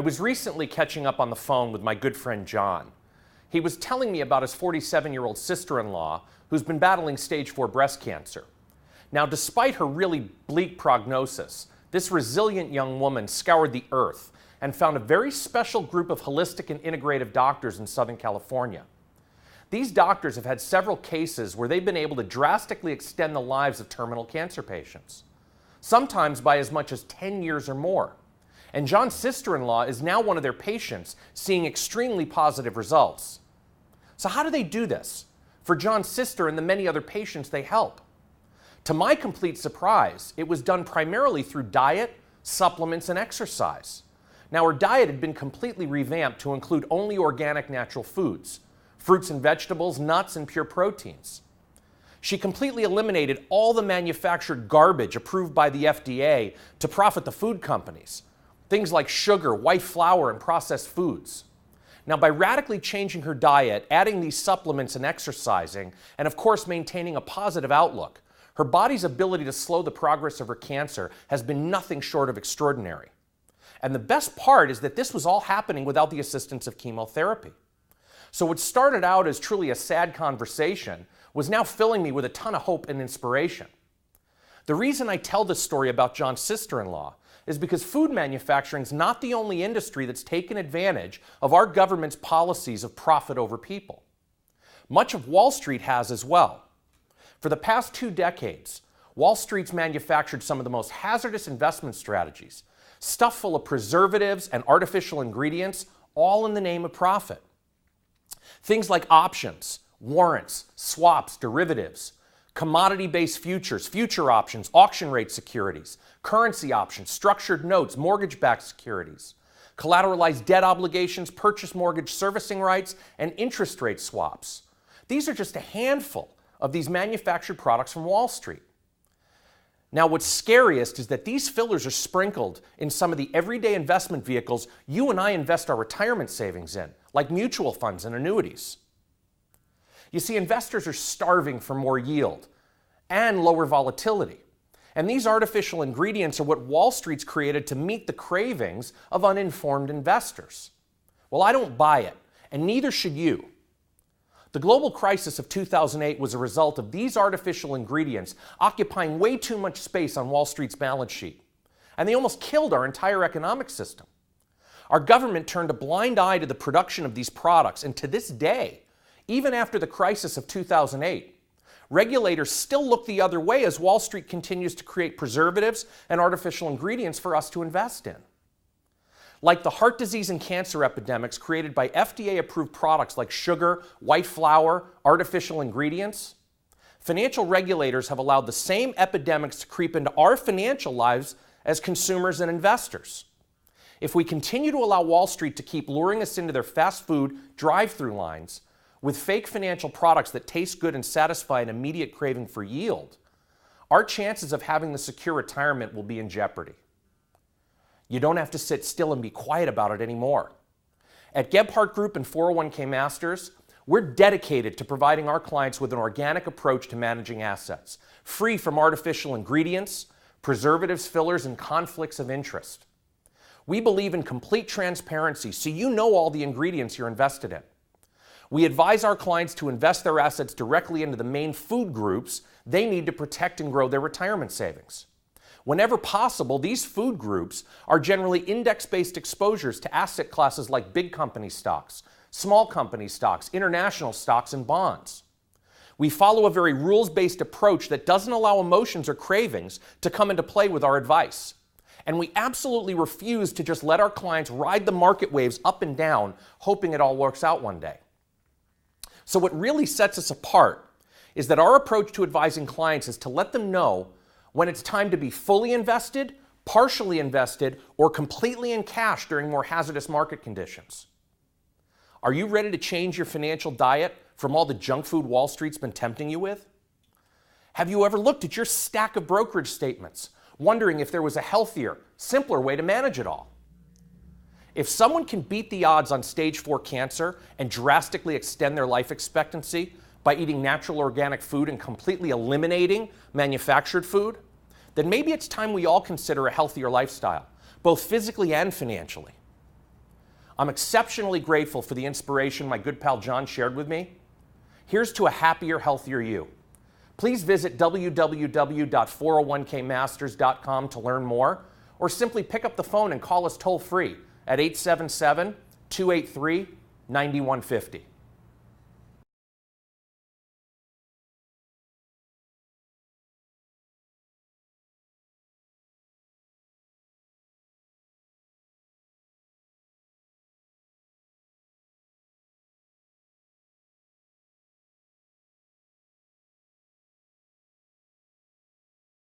was recently catching up on the phone with my good friend John. He was telling me about his 47-year-old sister-in-law who's been battling stage 4 breast cancer. Now, despite her really bleak prognosis, this resilient young woman scoured the earth and found a very special group of holistic and integrative doctors in Southern California. These doctors have had several cases where they've been able to drastically extend the lives of terminal cancer patients, sometimes by as much as 10 years or more. And John's sister-in-law is now one of their patients, seeing extremely positive results. So how do they do this for John's sister and the many other patients they help? To my complete surprise, it was done primarily through diet, supplements, and exercise. Now, her diet had been completely revamped to include only organic natural foods, fruits and vegetables, nuts, and pure proteins. She completely eliminated all the manufactured garbage approved by the FDA to profit the food companies, things like sugar, white flour, and processed foods. Now, by radically changing her diet, adding these supplements and exercising, and of course maintaining a positive outlook, her body's ability to slow the progress of her cancer has been nothing short of extraordinary. And the best part is that this was all happening without the assistance of chemotherapy. So what started out as truly a sad conversation was now filling me with a ton of hope and inspiration. The reason I tell this story about John's sister-in-law is because food manufacturing is not the only industry that's taken advantage of our government's policies of profit over people. Much of Wall Street has as well. For the past 2 decades, Wall Street's manufactured some of the most hazardous investment strategies, stuff full of preservatives and artificial ingredients, all in the name of profit. Things like options, warrants, swaps, derivatives, commodity-based futures, future options, auction rate securities, currency options, structured notes, mortgage-backed securities, collateralized debt obligations, purchase mortgage servicing rights, and interest rate swaps. These are just a handful of these manufactured products from Wall Street. Now, what's scariest is that these fillers are sprinkled in some of the everyday investment vehicles you and I invest our retirement savings in, like mutual funds and annuities. You see, investors are starving for more yield and lower volatility. And these artificial ingredients are what Wall Street's created to meet the cravings of uninformed investors. Well, I don't buy it, and neither should you. The global crisis of 2008 was a result of these artificial ingredients occupying way too much space on Wall Street's balance sheet. And they almost killed our entire economic system. Our government turned a blind eye to the production of these products, and to this day, even after the crisis of 2008, regulators still look the other way as Wall Street continues to create preservatives and artificial ingredients for us to invest in. Like the heart disease and cancer epidemics created by FDA-approved products like sugar, white flour, artificial ingredients, financial regulators have allowed the same epidemics to creep into our financial lives as consumers and investors. If we continue to allow Wall Street to keep luring us into their fast food drive-through lines with fake financial products that taste good and satisfy an immediate craving for yield, our chances of having the secure retirement will be in jeopardy. You don't have to sit still and be quiet about it anymore. At Gebhardt Group and 401k Masters, we're dedicated to providing our clients with an organic approach to managing assets, free from artificial ingredients, preservatives, fillers, and conflicts of interest. We believe in complete transparency, so you know all the ingredients you're invested in. We advise our clients to invest their assets directly into the main food groups they need to protect and grow their retirement savings. Whenever possible, these food groups are generally index-based exposures to asset classes like big company stocks, small company stocks, international stocks, and bonds. We follow a very rules-based approach that doesn't allow emotions or cravings to come into play with our advice. And we absolutely refuse to just let our clients ride the market waves up and down, hoping it all works out one day. So what really sets us apart is that our approach to advising clients is to let them know when it's time to be fully invested, partially invested, or completely in cash during more hazardous market conditions. Are you ready to change your financial diet from all the junk food Wall Street's been tempting you with? Have you ever looked at your stack of brokerage statements, wondering if there was a healthier, simpler way to manage it all? If someone can beat the odds on stage 4 cancer and drastically extend their life expectancy by eating natural organic food and completely eliminating manufactured food, then maybe it's time we all consider a healthier lifestyle, both physically and financially. I'm exceptionally grateful for the inspiration my good pal John shared with me. Here's to a happier, healthier you. Please visit www.401kmasters.com to learn more, or simply pick up the phone and call us toll-free at 877-283-9150.